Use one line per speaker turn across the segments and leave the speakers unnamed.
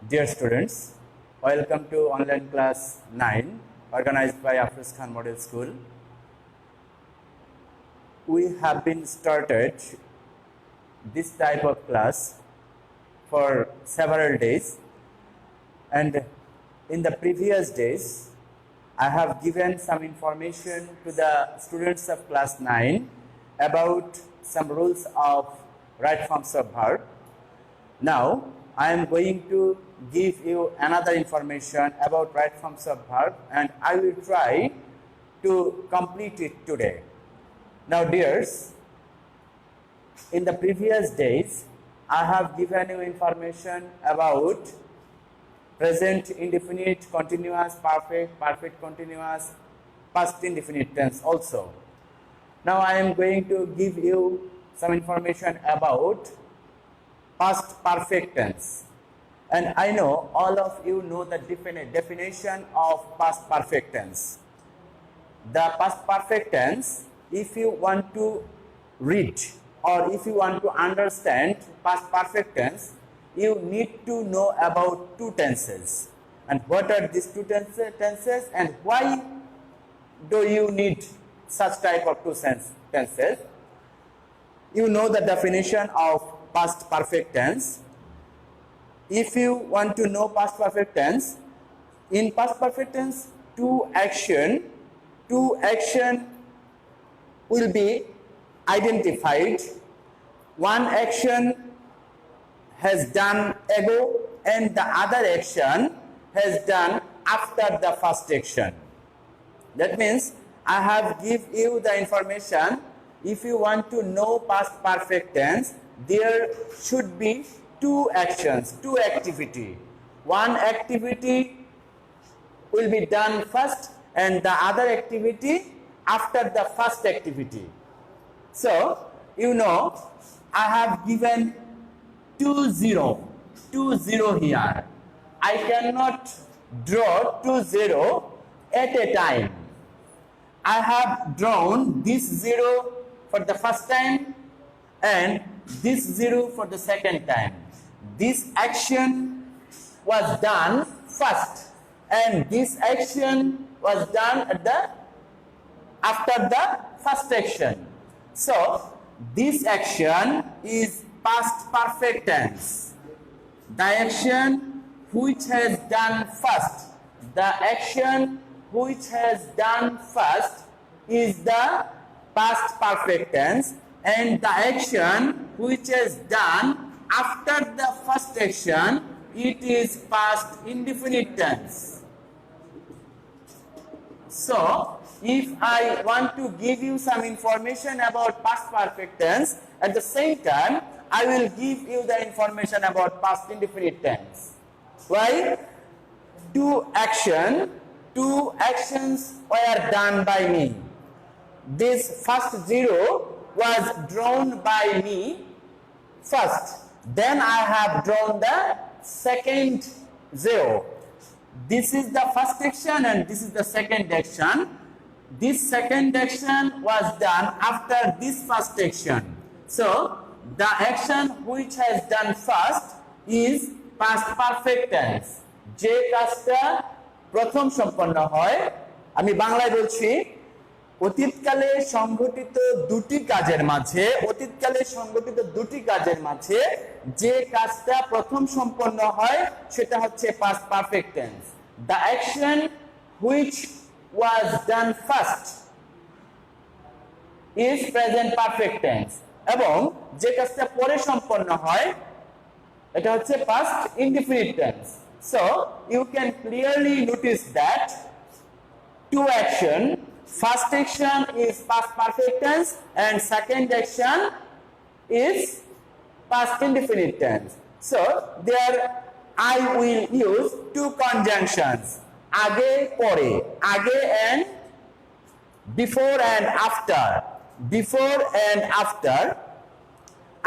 Dear students, welcome to online class 9 organized by Afroz Khan Model School. We have been started this type of class for several days, and in the previous days I have given some information to the students of class 9 about some rules of right forms of verb. Now I am going to give you another information about right forms of verb, and I will try to complete it today. Now dears, in the previous days I have given you information about present indefinite, continuous, perfect, perfect continuous, past indefinite tense also. Now I am going to give you some information about past perfect tense, and I know all of you know the definition of past perfect tense. The past perfect tense, if you want to read or if you want to understand past perfect tense, you need to know about two tenses. And what are these two tenses, and why do you need such type of two tenses? You know the definition of past perfect tense. If you want to know past perfect tense, in past perfect tense two action will be identified. One action has done ago and the other action has done after the first action. That means I have give you the information. If you want to know past perfect tense, there should be two actions, two activity. One activity will be done first and the other activity after the first activity. So, you know, I have given 2-0 here. I cannot draw 2-0 at a time. I have drawn this 0 for the first time and this 0 for the second time. This action was done first and this action was done after the first action. So this action is past perfect tense. The action which has done first, the action which has done first is the past perfect tense, and the action which is done after the first action, it is past indefinite tense. So, if I want to give you some information about past perfect tense, at the same time, I will give you the information about past indefinite tense. Why? Two actions were done by me. This first 0 was drawn by me first. Then I have drawn the second 0. This is the first action and this is the second action. This second action was done after this first action. So, the action which has done first is past perfect tense. যে কাজটা প্রথম সম্পন্ন হয়, আমি বাংলায় বলছি, অতীতকালে সংঘটিত দুটি কাজের মাঝে যে কাজটা প্রথম সম্পন্ন হয় সেটা হচ্ছে past perfect tense. The action which was done first is present perfect tense, এবং যে কাজটা পরে সম্পন্ন হয় এটা হচ্ছে past indefinite tense. So you can clearly notice that two action, first action is past perfect tense and second action is past indefinite tense. So there I will use two conjunctions, age pore, age and before and after. Before and after.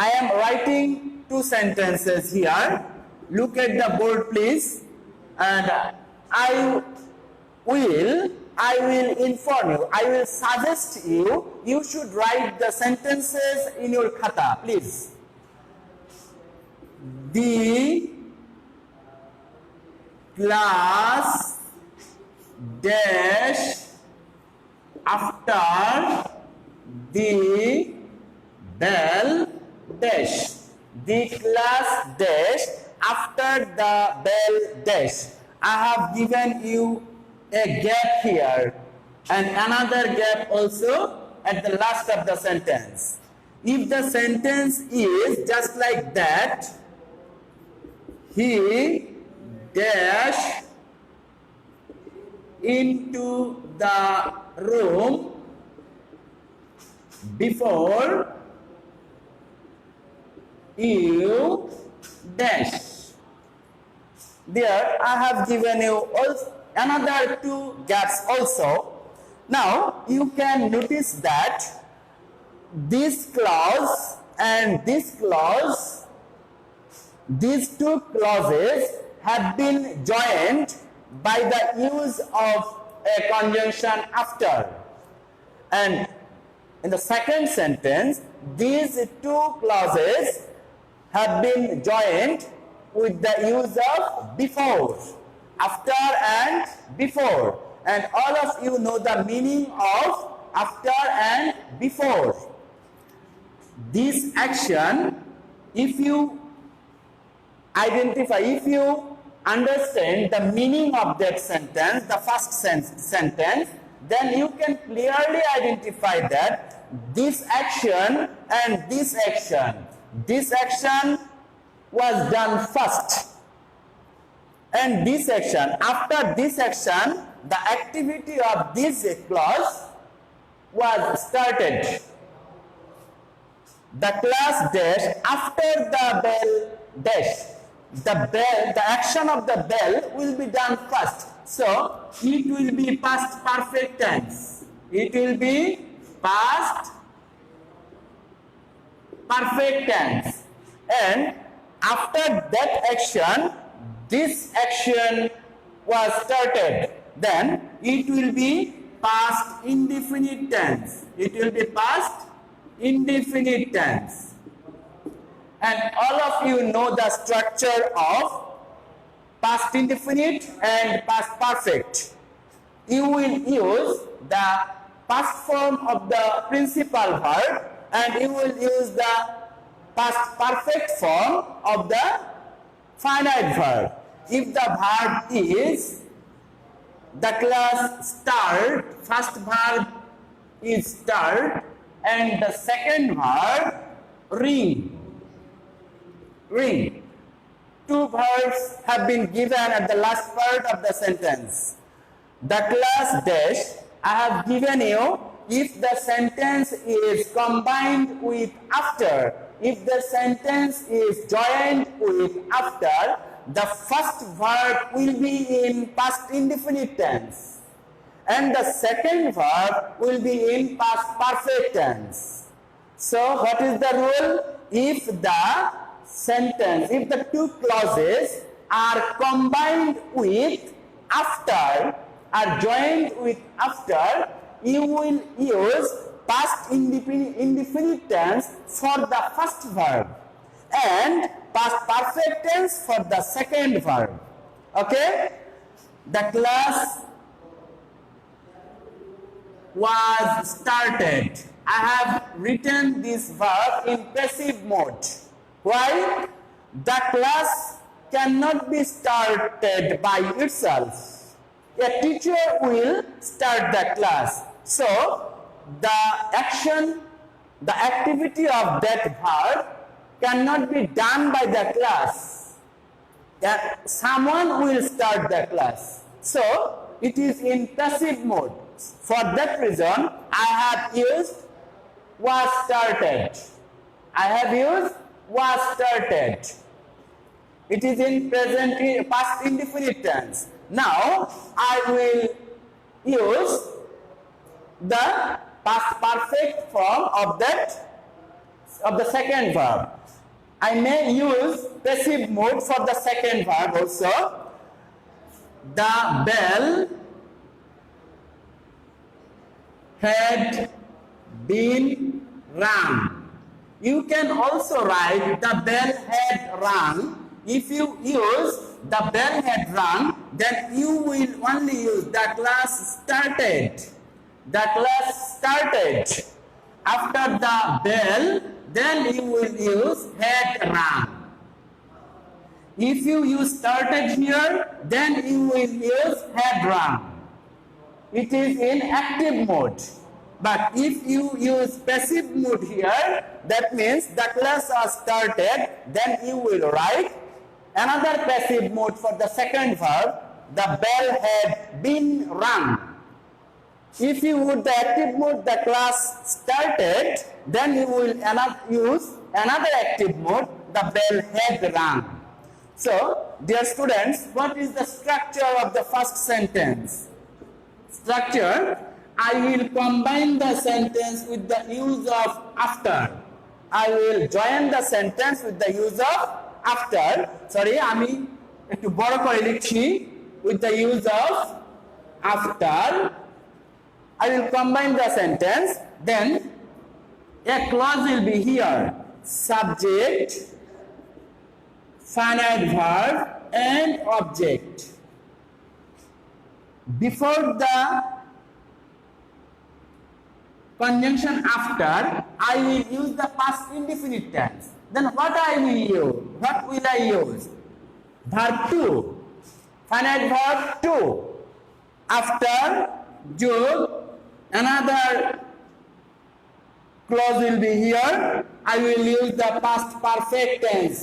I am writing two sentences here. Look at the board please, and I will inform you, I will suggest you should write the sentences in your khata please. The class dash after the bell dash. The class dash after the bell dash. I have given you a gap here and another gap also at the last of the sentence. If the sentence is just like that, he dash into the room before you dash. There I have given you also another two gaps also. Now you can notice that this clause and this clause, these two clauses have been joined by the use of a conjunction after. And in the second sentence, these two clauses have been joined with the use of before, after and before. And all of you know the meaning of after and before. This action, if you identify, if you understand the meaning of that sentence, the first sentence, then you can clearly identify that this action and this action was done first, and this action, after this action, the activity of this clause was started. The class dash after the bell dash. The action of the bell will be done first. So it will be past perfect tense. It will be past perfect tense. And after that action, this action was started. Then it will be past indefinite tense. It will be past indefinite tense. And all of you know the structure of past indefinite and past perfect. You will use the past form of the principal verb and you will use the past perfect form of the finite verb. If the verb is the class start, first verb is start and the second verb ring. Ring. Two verbs have been given at the last part of the sentence. The class dash I have given you if the sentence is combined with after. If the sentence is joined with after, the first verb will be in past indefinite tense and the second verb will be in past perfect tense. So what is the rule? If the sentence, if the two clauses are combined with after, are joined with after, you will use past indefinite tense for the first verb and past perfect tense for the second verb. Okay? The class was started. I have written this verb in passive mode. Why? The class cannot be started by itself. A teacher will start the class. So, the action, the activity of that verb cannot be done by the class. That someone will start the class. So, it is in passive mode. For that reason, I have used was started. I have used was started. It is in present past indefinite tense. Now I will use the past perfect form of the second verb. I may use passive mode for the second verb also. The bell had been rung. You can also write the bell had rung. If you use the bell had rung, then you will only use the class started. The class started. After the bell, then you will use had run. If you use started here, then you will use had run. It is in active mode. But if you use passive mode here, that means the class was started, then you will write another passive mode for the second verb, the bell had been rung. If you use the active mode, the class started, then you will use another active mode, the bell had rung. So, dear students, what is the structure of the first sentence? Structure, I will combine the sentence with the use of after. I will join the sentence with the use of after. Sorry, আমি একটু বড় করে লিখছি, with the use of after. I will combine the sentence, then a clause will be here. Subject, finite verb and object. Before the conjunction after, I will use the past indefinite tense. Then what I will use? What will I use? Verb to, finite verb to. After, jog, another clause will be here. I will use the past perfect tense.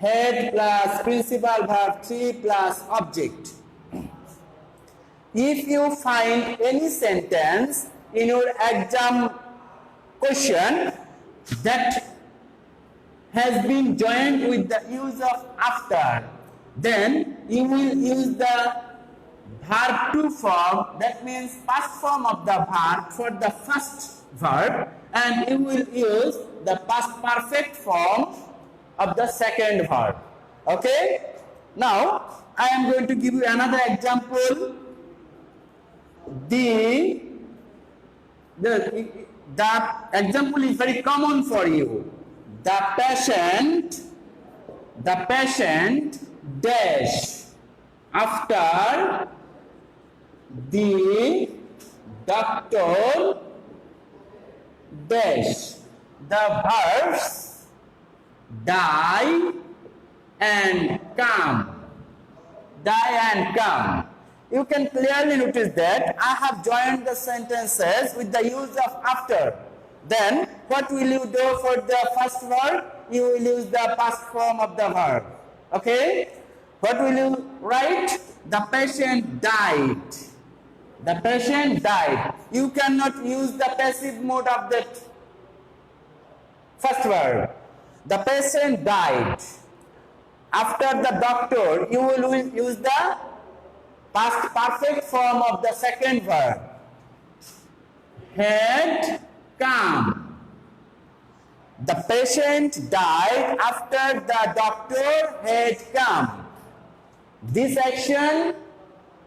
Head plus principal verb 3 plus object. If you find any sentence in your exam question that has been joined with the use of after, then you will use the verb to form, that means past form of the verb for the first verb, and you will use the past perfect form of the second verb. Okay? Now, I am going to give you another example. The example is very common for you. The patient dash after the doctor dash. The verbs die and come. Die and come. You can clearly notice that I have joined the sentences with the use of after. Then, what will you do for the first verb? You will use the past form of the verb. Okay? What will you write? The patient died. The patient died. You cannot use the passive mode of that first verb. The patient died. After the doctor, you will use the past perfect form of the second verb. Had come. The patient died after the doctor had come. This action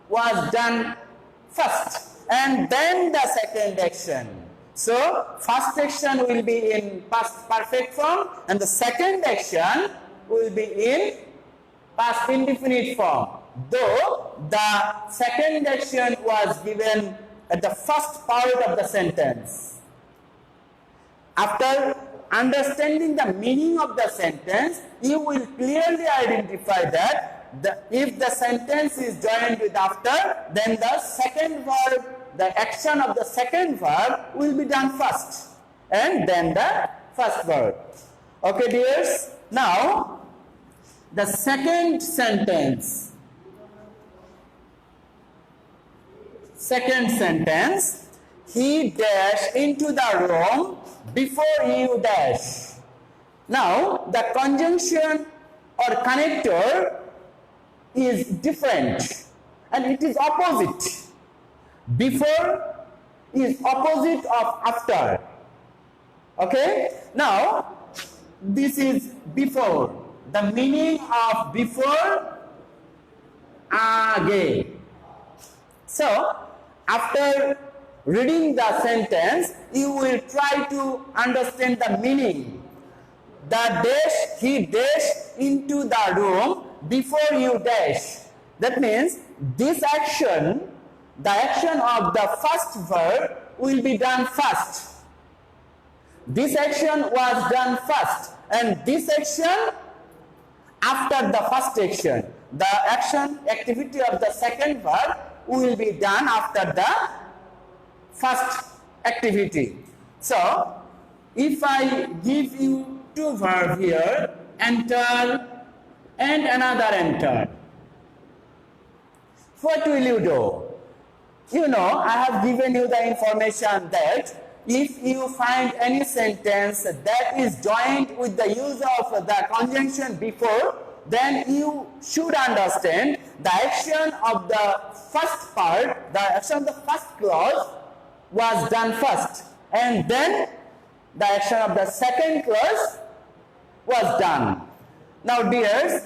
was done first and then the second action. So, first action will be in past perfect form and the second action will be in past indefinite form. Though the second action was given at the first part of the sentence. After understanding the meaning of the sentence, you will clearly identify that if the sentence is joined with after, then the second verb, the action of the second verb will be done first and then the first verb. Okay, dears? Now, the second sentence. Second sentence, he dashed into the room before you dash. Now, the conjunction or connector is different and it is opposite. Before is opposite of after. Okay? Now, this is before. The meaning of before, again. So, after reading the sentence, you will try to understand the meaning. The dash, he dashed into the room before you dash. That means this action, the action of the first verb will be done first. This action was done first, and this action after the first action. The activity of the second verb will be done after the first activity. So, if I give you two verbs here, enter and another enter, what will you do? You know, I have given you the information that if you find any sentence that is joined with the use of the conjunction before, then you should understand the action of the first part, the action of the first clause was done first, and then the action of the second clause was done. Now dears,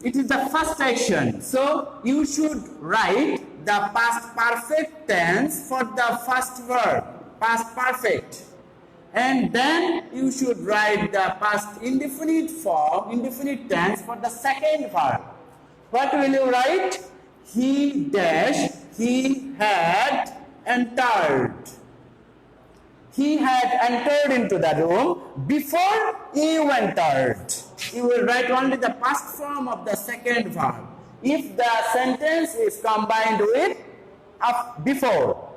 it is the first action, so you should write the past perfect tense for the first verb, past perfect, and then you should write the past indefinite form, indefinite tense for the second verb. What will you write? He dash, he had entered. He had entered into the room before you entered. You will write only the past form of the second verb if the sentence is combined with before.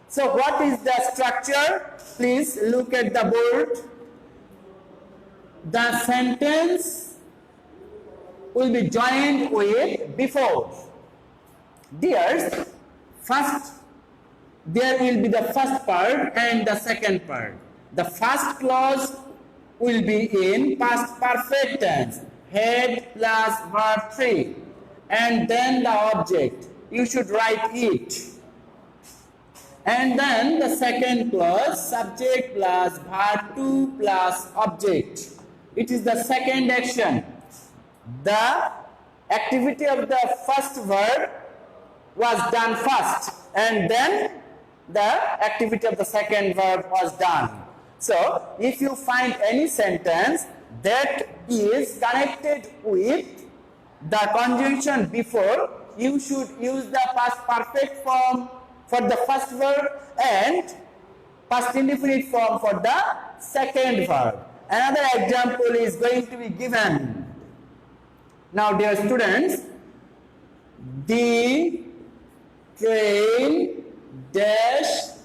So what is the structure? Please look at the board. The sentence will be joined with before. Dears, first there will be the first part and the second part. The first clause will be in past perfect tense, had plus verb 3, and then the object. You should write it. And then the second clause, subject plus verb 2 plus object. It is the second action. The activity of the first verb was done first, and then the activity of the second verb was done. So, if you find any sentence that is connected with the conjunction before, you should use the past perfect form for the first verb and past indefinite form for the second verb. Another example is going to be given. Now, dear students, the train dash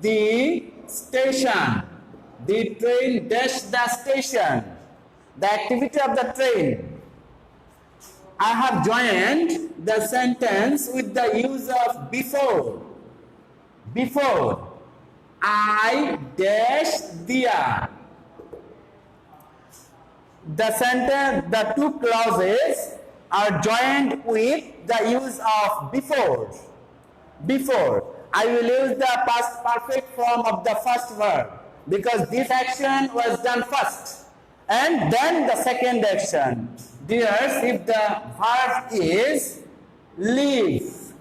the station. The train dash the station. The activity of the train. I have joined the sentence with the use of before. Before. I dash there. The sentence, the two clauses are joined with the use of before. Before. I will use the past perfect form of the first verb because this action was done first and then the second action. Dears, if the verb is live,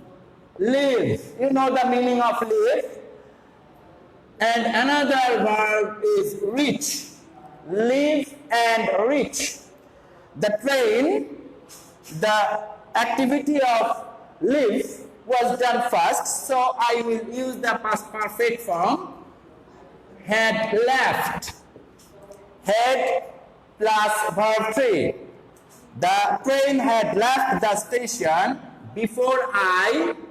live, you know the meaning of live, and another verb is reach, live and reach. The train, the activity of live was done first, so I will use the past perfect form, had left, had plus verb 3. The train had left the station before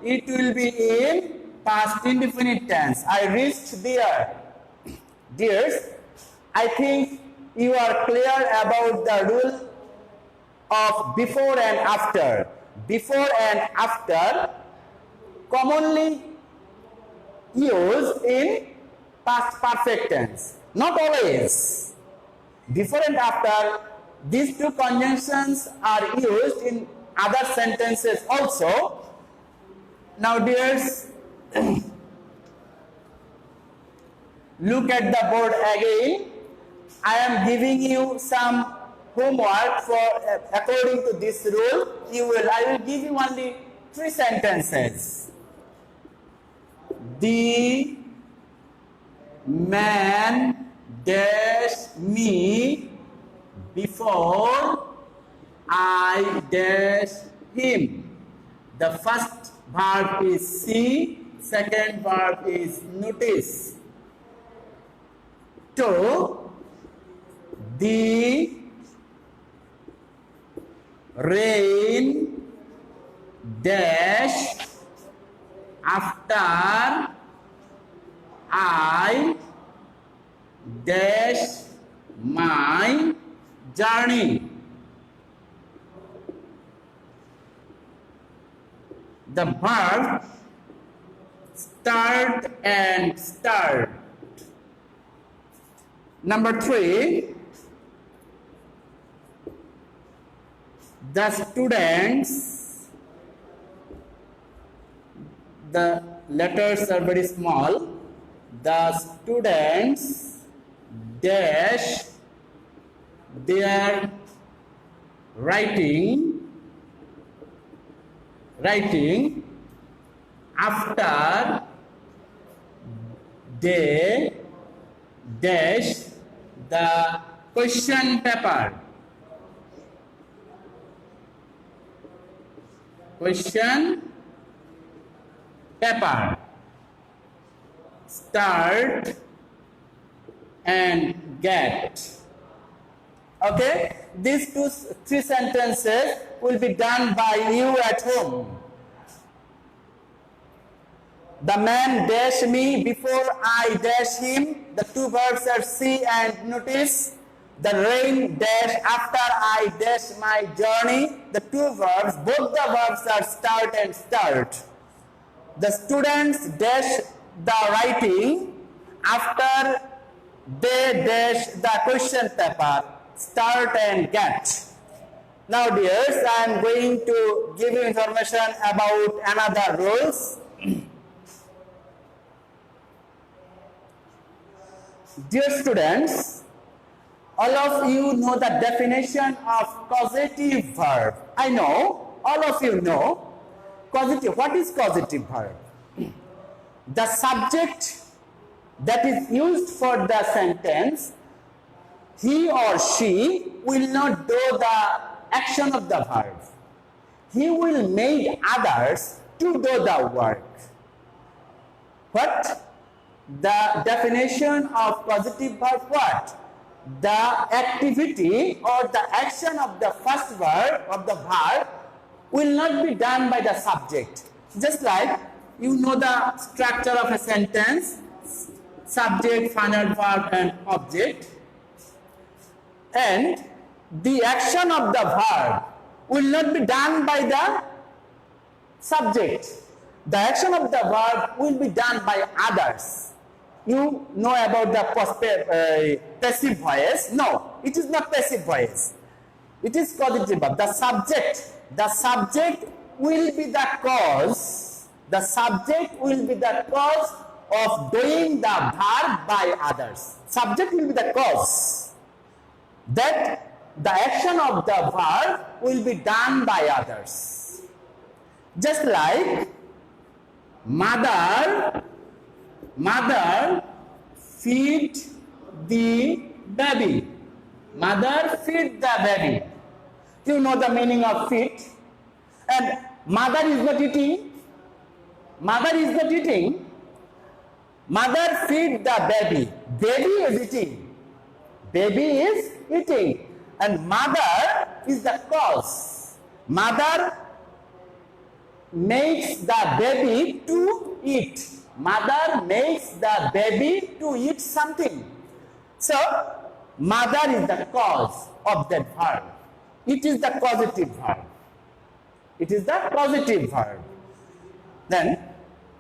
it will be in past indefinite tense. I reached there. Dears, I think you are clear about the rule of before and after. Before and after commonly used in past perfect tense. Not always. Before and after, these two conjunctions are used in other sentences also. Now dears, look at the board again. I am giving you some homework for according to this rule. I will give you only 3 sentences. The man dashed me before I dashed him. The first verb is see, second verb is notice. To the rain dash after I dash my journey. The verb start and start. Number 3, the students, the letters are very small. The students dash their writing after they dash the question paper. Question paper. Start and get. Okay, these three sentences will be done by you at home. The man dashed me before I dashed him. The two verbs are see and notice. The rain dashed after I dashed my journey. The two verbs, both the verbs are start and start. The students dash the writing after they dash the question paper. Start and get. Now dears, I am going to give you information about another rules. Dear students, all of you know the definition of causative verb. I know, all of you know causative. What is causative verb? The subject that is used for the sentence, he or she will not do the action of the verb. He will make others to do the work. What? The definition of causative verb, what? The activity or the action of the first verb of the verb will not be done by the subject. Just like you know the structure of a sentence, subject, final verb and object, and the action of the verb will not be done by the subject. The action of the verb will be done by others. You know about the passive voice. No, it is not passive voice. It is causative verb. The subject will be the cause. The subject will be the cause of doing the verb by others. Subject will be the cause. That the action of the verb will be done by others. Just like mother feed the baby. Mother feed the baby. You know the meaning of feed. And mother is not eating. Mother is not eating. Mother feed the baby. Baby is eating. Baby is eating. And mother is the cause. Mother makes the baby to eat. Mother makes the baby to eat something. So, mother is the cause of that verb. It is the causative verb. It is the causative verb. Then,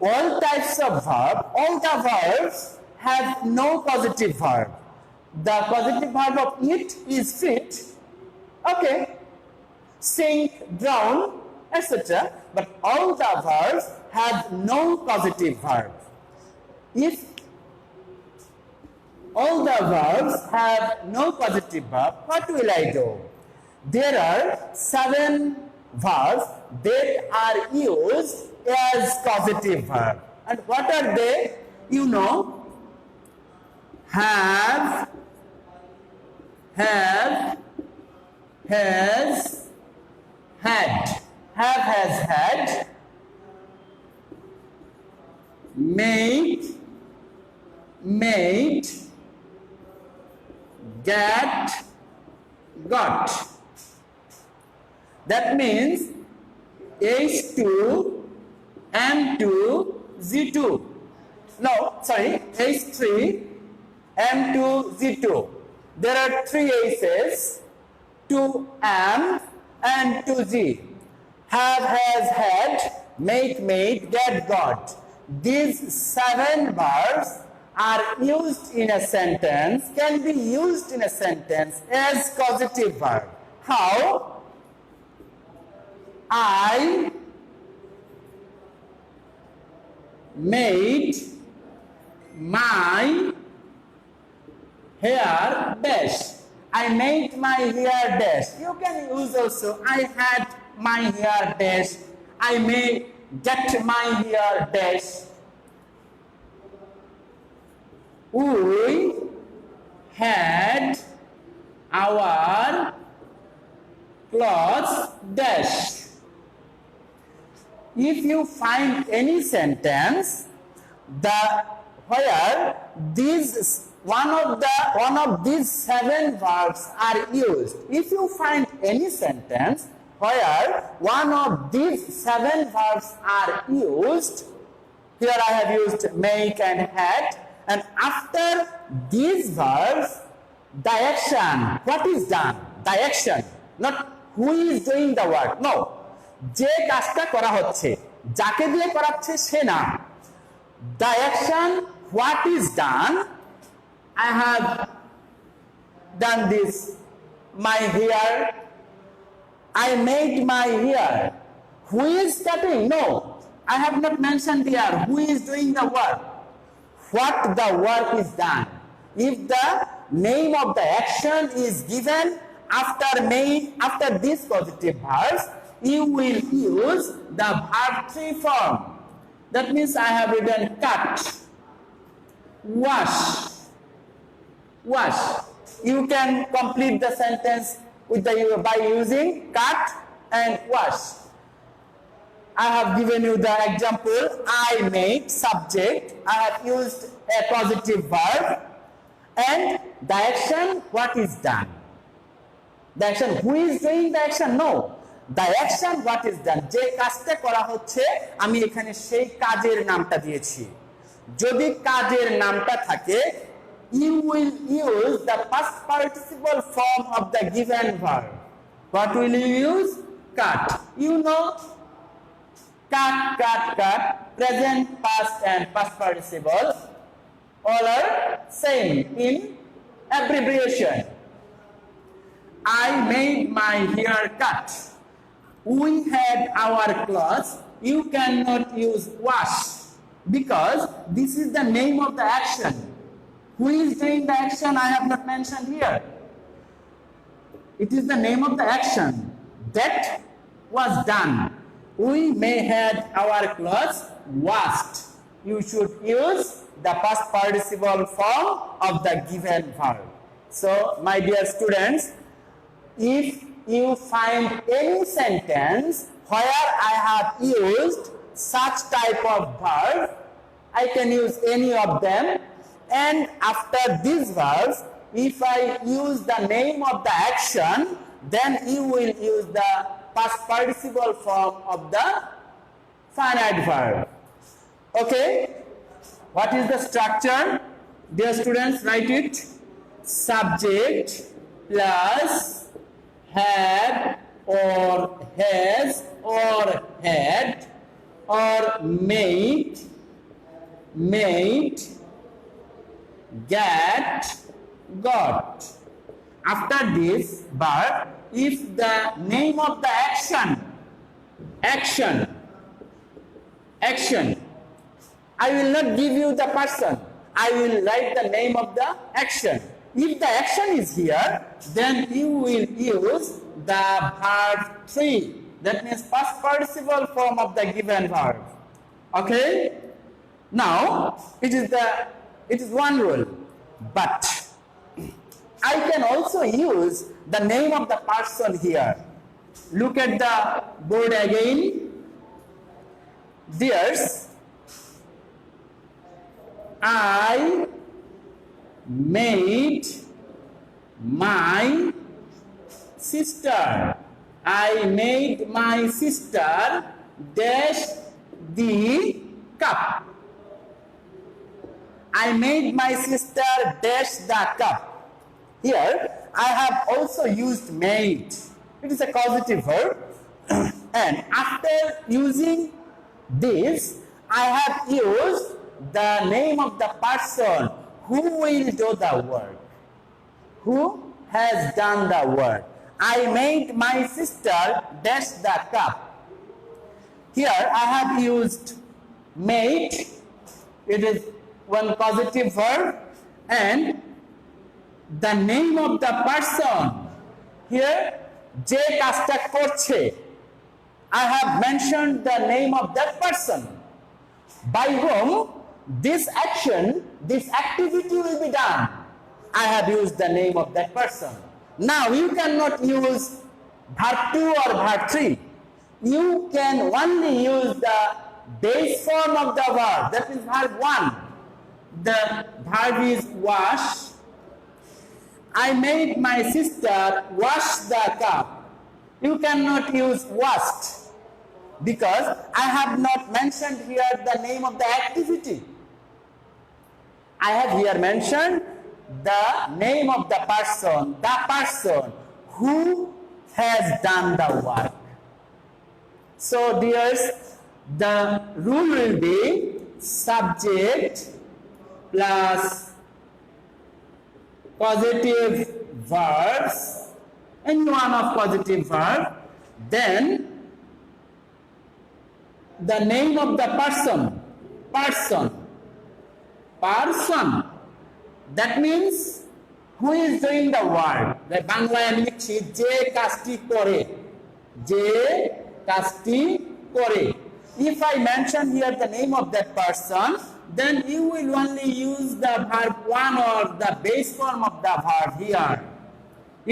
all types of verb, all the verbs have no causative verb. The causative verb of eat is fit. Okay. Sink, drown, etc. But all the verbs have no causative verb. If all the verbs have no causative verb, what will I do? There are 7 verbs that are used as causative verb. And what are they? You know, have, has, had. Have, has, had. made, get, got. That means H2, M2, Z2. No, sorry, H3, M2, Z2. There are 3 H's, 2 M and 2 Z. Have, has, had, make, made, get, got. These 7 verbs are used in a sentence, can be used in a sentence as causative verb. How? I made my hair dash. I made my hair dash. You can use also I had my hair dash. I may get my hair dash. We had our clothes dash. If you find any sentence where one of these 7 verbs are used, if you find any sentence where one of these 7 verbs are used, here I have used make and had, and after these verbs, the action, what is done? The action, not who is doing the work, no. যে কাজটা করা হচ্ছে, যাকে দিয়ে করাচ্ছে সে না। The action, what is done? I have done this, my hair. I made my hair. Who is cutting? No, I have not mentioned here who is doing the work. What the work is done. If the name of the action is given after this positive verbs, you will use the verb 3 form. That means I have written cut, wash. You can complete the sentence by using cut and wash. I have given you the example. I made subject. I have used a positive verb, and the action, what is done? The action, who is doing the action? No. The action, what is done? যে কাজটা করা হচ্ছে আমি এখানে সেই কাজের নামটা দিয়েছি। যদি কাজের নামটা থাকে, you will use the past participle form of the given verb. What will you use? Cut. You know, cut, present, past and past participle all are same in abbreviation. I made my hair cut. We had our clothes. You cannot use wash because this is the name of the action. Who is doing the action? I have not mentioned here. It is the name of the action that was done. We may had our clothes washed. You should use the past participle form of the given verb. So, my dear students, if you find any sentence where I have used such type of verb, I can use any of them, and after these verbs, if I use the name of the action, then you will use the past participle form of the finite verb. Okay? What is the structure? Dear students, write it. Subject plus had or has or had or made, get, got. After this verb, if the name of the action, I will not give you the person. I will write the name of the action. If the action is here, then you will use the verb 3. That means past participle form of the given verb. Okay? Now, it is one rule. But I can also use the name of the person here. Look at the board again. Dears, I made my sister. I made my sister dash the cup. I made my sister dash the cup. Here I have also used made. It is a causative verb. And after using this, I have used the name of the person who will do the work. Who has done the work. I made my sister dash the cup. Here I have used made. It is one causative verb, and the name of the person. Here je kajta korche. I have mentioned the name of that person by whom this action, this activity will be done. I have used the name of that person. Now you cannot use verb 2 or verb 3. You can only use the base form of the verb, that is verb 1. The verb is wash. I made my sister wash the cup. You cannot use washed because I have not mentioned here the name of the activity. I have here mentioned the name of the person who has done the work. So dears, the rule will be subject plus causative verbs, any one of causative verb, then the name of the person, that means who is doing the work. The Bangla আমি লিখছি যে কাজটি করে, যে কাজটি করে. If I mention here the name of that person, then you will only use the verb 1 or the base form of the verb here.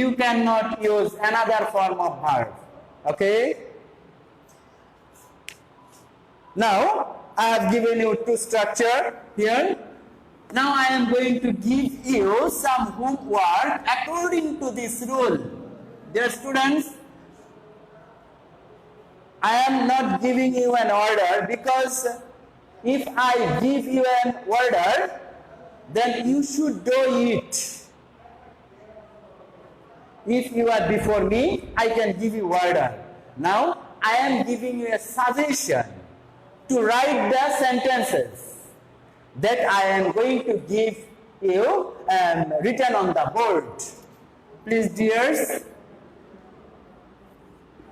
You cannot use another form of verb. Okay? Now, I have given you two structure here. Now I am going to give you some homework according to this rule. Dear students, I am not giving you an order because if I give you an order, then you should do it. If you are before me, I can give you order. Now I am giving you a suggestion to write the sentences that I am going to give you written on the board. Please, dears,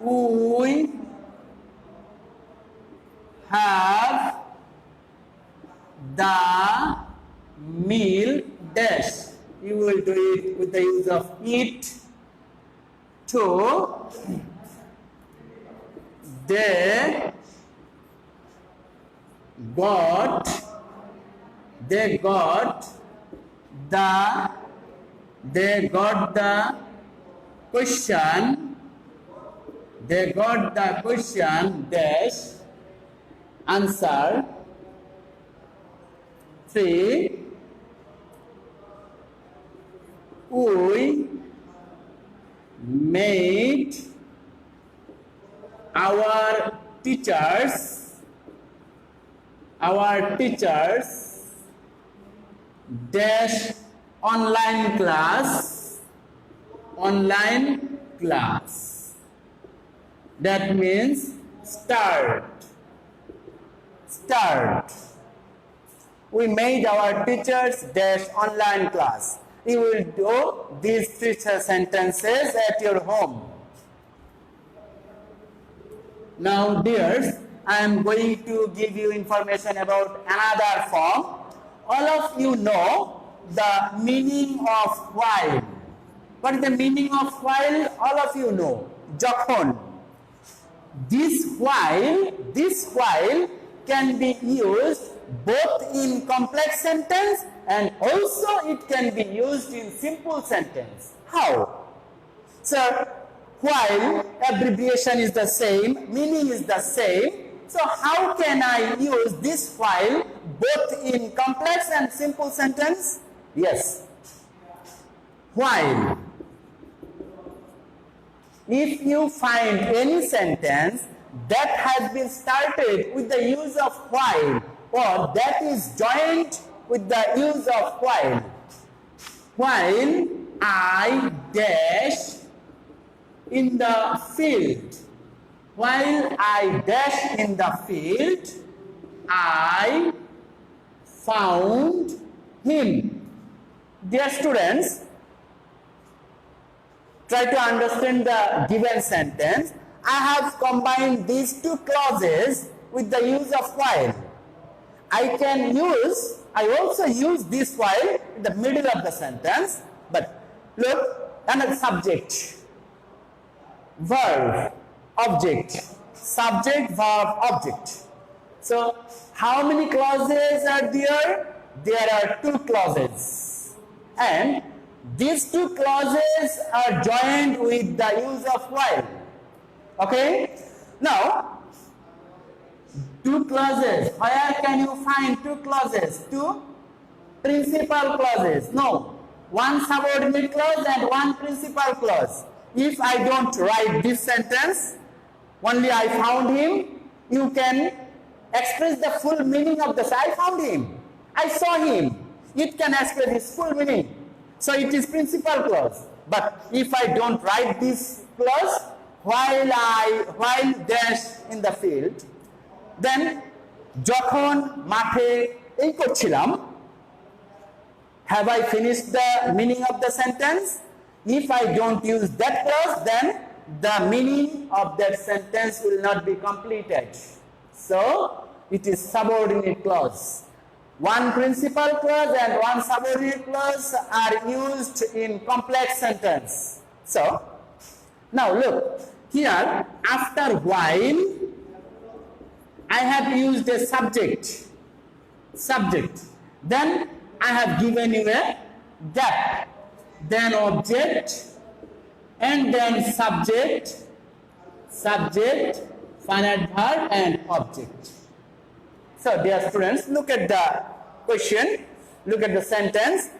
we have the meal dash. You will do it with the use of it. To they got the question dash answer 3. We made our teachers dash online class. That means start. We made our teachers dash online class. You will do these three sentences at your home. Now, dears, I am going to give you information about another form. All of you know the meaning of while. What is the meaning of while? All of you know. Jokhon. This while can be used both in complex sentence and also it can be used in simple sentence. How? Sir, while abbreviation is the same, meaning is the same, so how can I use this while both in complex and simple sentence? Yes. While. If you find any sentence that has been started with the use of while or that is joined with the use of while I dash in the field, while I dash in the field, I found him. Dear students, try to understand the given sentence. I have combined these two clauses with the use of while. I also use this while in the middle of the sentence, but look, another subject, verb, object, subject, verb, object. So, how many clauses are there? There are two clauses. And these two clauses are joined with the use of while. Okay? Now, two clauses. Where can you find two clauses? Two principal clauses. No. One subordinate clause and one principal clause. If I don't write this sentence, only I found him, you can express the full meaning of the I found him. I saw him. It can express its full meaning. So it is principal clause. But if I don't write this clause, while dash in the field, then যখন মাঠে এই করছিলাম, have I finished the meaning of the sentence? If I don't use that clause, then the meaning of that sentence will not be completed. So it is subordinate clause. One principal clause and one subordinate clause are used in complex sentence. So now look, here after while I have used a subject. Then I have given you a gap. Then object and then subject, finite verb and object. So dear students, look at the question, look at the sentence.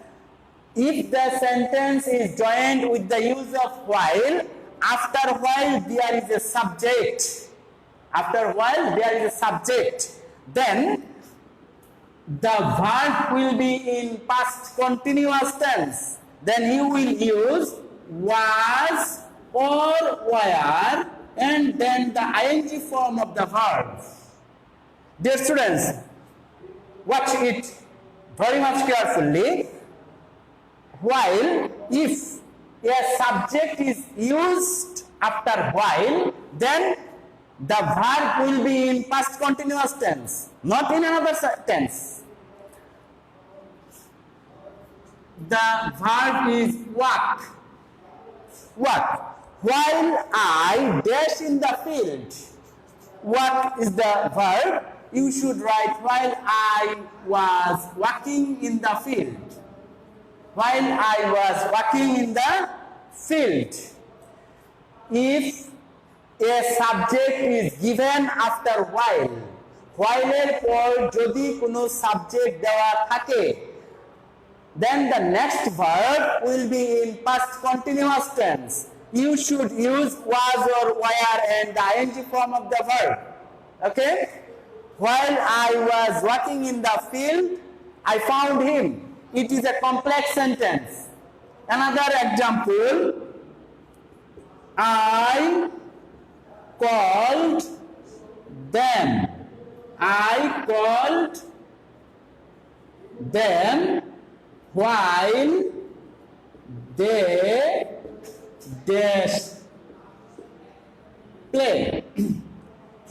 If the sentence is joined with the use of while, after while there is a subject. After while there is a subject. Then the verb will be in past continuous tense. Then you will use was or were and then the ing form of the verb. Dear students, watch it very much carefully. While, if a subject is used after while, then the verb will be in past continuous tense, not in another tense. The verb is walk. While I dash in the field. What is the verb? You should write while I was walking in the field. While I was walking in the field. If a subject is given after while এর পর যদি কোনো subject দেওয়া থাকে, then the next verb will be in past continuous tense. You should use was or were and the ing form of the verb. Okay? While I was walking in the field, I found him. It is a complex sentence. Another example, I called them. I called them while they dash play.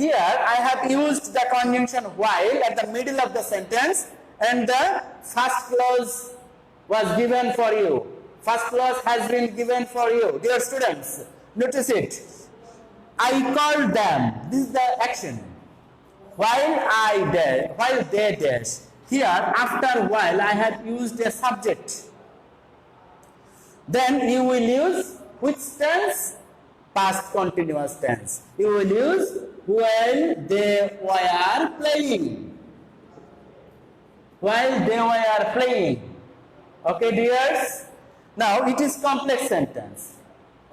Here I have used the conjunction while at the middle of the sentence and the first clause was given for you. First clause has been given for you. Dear students, notice it. I called them. This is the action. While they dash. Here after while I have used a subject. Then you will use which tense? Past continuous tense. You will use while they were playing. while they were playing. Okay, dears? Now it is complex sentence.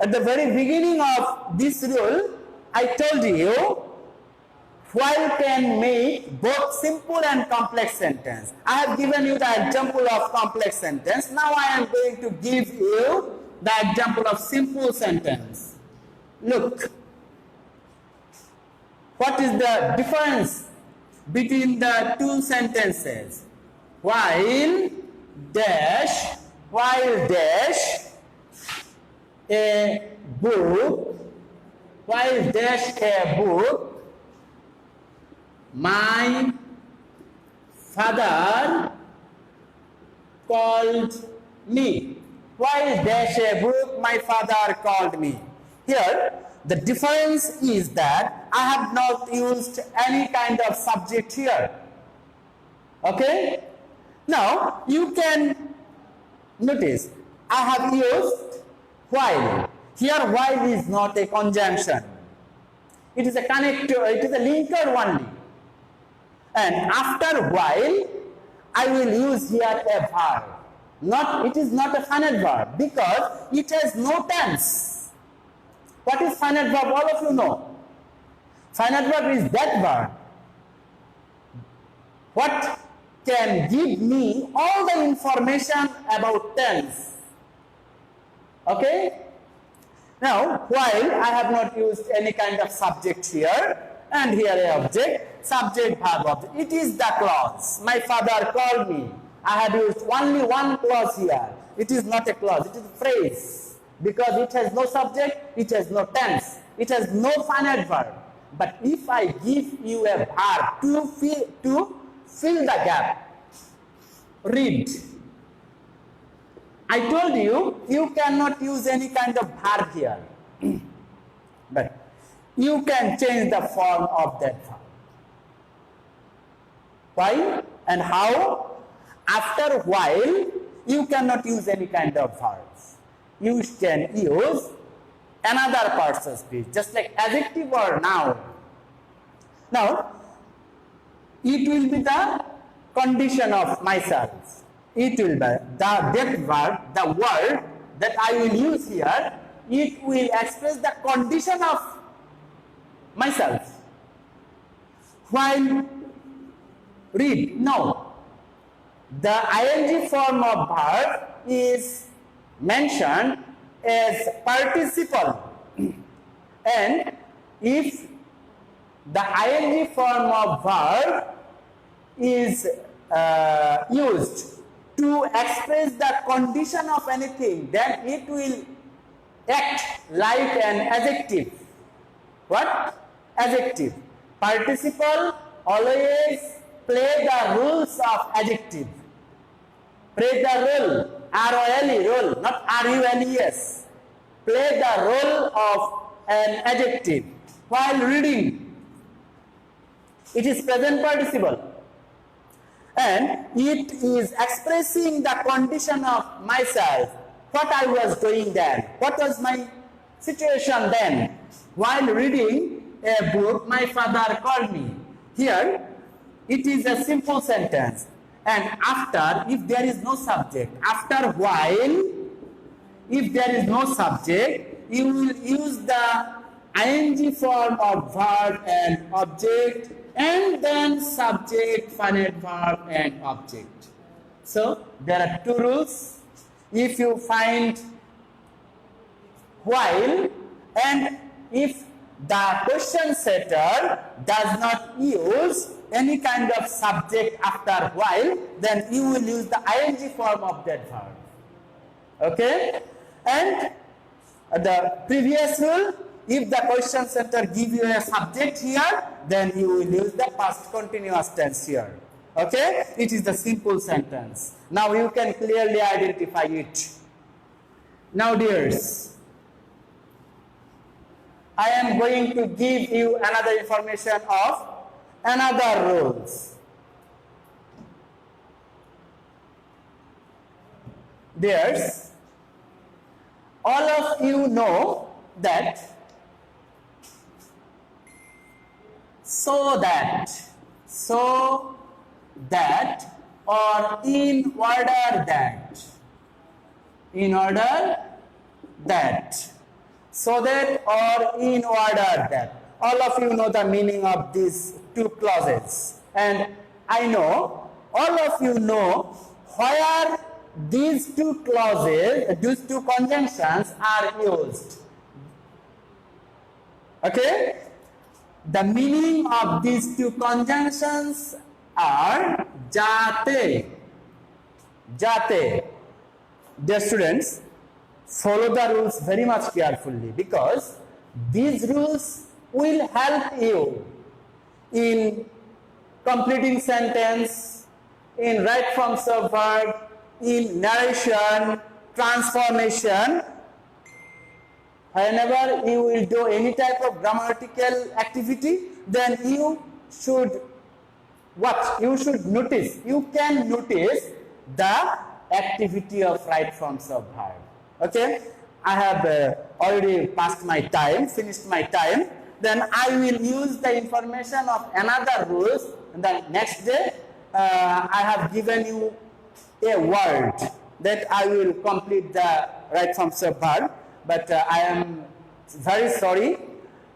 At the very beginning of this rule, I told you while can make both simple and complex sentence. I have given you the example of complex sentence. Now I am going to give you the example of simple sentence. Look, what is the difference between the two sentences? While dash a book, while dash a book, my father called me. While dash a book, my father called me. Here, the difference is that I have not used any kind of subject here. Okay? Now, you can notice, I have used while. Here, while is not a conjunction. It is a connector, it is a linker only. And after while, I will use here a verb. It is not a finite verb because it has no tense. What is finite verb? All of you know. Finite verb is that verb what can give me all the information about tense. Okay? Now, while I have not used any kind of subject here, and here a object, subject, verb, object. It is the clause. My father called me. I have used only one clause here. It is not a clause, it is a phrase. Because it has no subject, it has no tense, it has no finite verb. But if I give you a verb to fill the gap, read. I told you, you cannot use any kind of verb here. But you can change the form of that verb. Why and how? After while, you cannot use any kind of verbs. You can use another person speech, just like adjective or noun. Now, it will be the condition of myself. It will be that verb, the word that I will use here, it will express the condition of myself. While read, no. The ing form of verb is mentioned as participle. And if the ing form of verb is used to express the condition of anything, then it will act like an adjective. What? Adjective. Participle always play the rules of adjective. Play the role, R-O-L-E, role, not R-U-L-E-S. Play the role of an adjective. While reading, it is present participle. And it is expressing the condition of myself. What I was doing then. What was my situation then? While reading a book, my father called me. Here, it is a simple sentence. And after, if there is no subject, after while, if there is no subject, you will use the ing form of verb and object, and then subject, finite verb, and object. So, there are two rules. If you find while, and if the question setter does not use any kind of subject after while, then you will use the ing form of that verb. Okay? And the previous rule, if the question setter give you a subject here, then you will use the past continuous tense here. Okay? It is the simple sentence. Now you can clearly identify it. Now dears, I am going to give you another information of another rules. Dears, all of you know that so that or in order that. In order that. So that or in order that. All of you know the meaning of these two clauses. And I know, all of you know where these two clauses, these two conjunctions are used. Okay? The meaning of these two conjunctions are jate. Jate. Dear students, follow the rules very much carefully, because these rules will help you in completing sentence, in right forms of verb, in narration, transformation. Whenever you will do any type of grammatical activity, then you should what? You should notice, you can notice the activity of right forms of verb. Okay? I have already passed my time, finished my time. Then I will use the information of another rules. And the next day, I have given you a word that I will complete the right forms of verb. But I am very sorry,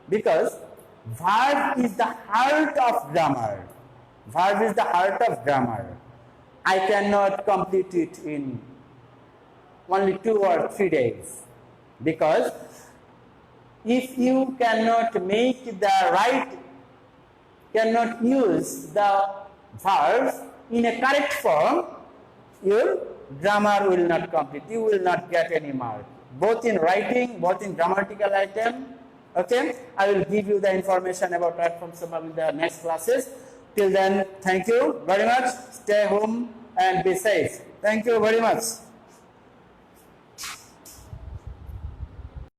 because verb is the heart of grammar. Verb is the heart of grammar. I cannot complete it in only 2 or 3 days, because if you cannot make the right, cannot use the verbs in a correct form, your grammar will not complete. You will not get any mark, both in writing, both in grammatical item. Okay, I will give you the information about right forms of verb in the next classes. Till then, thank you very much. Stay home and be safe. Thank you very much.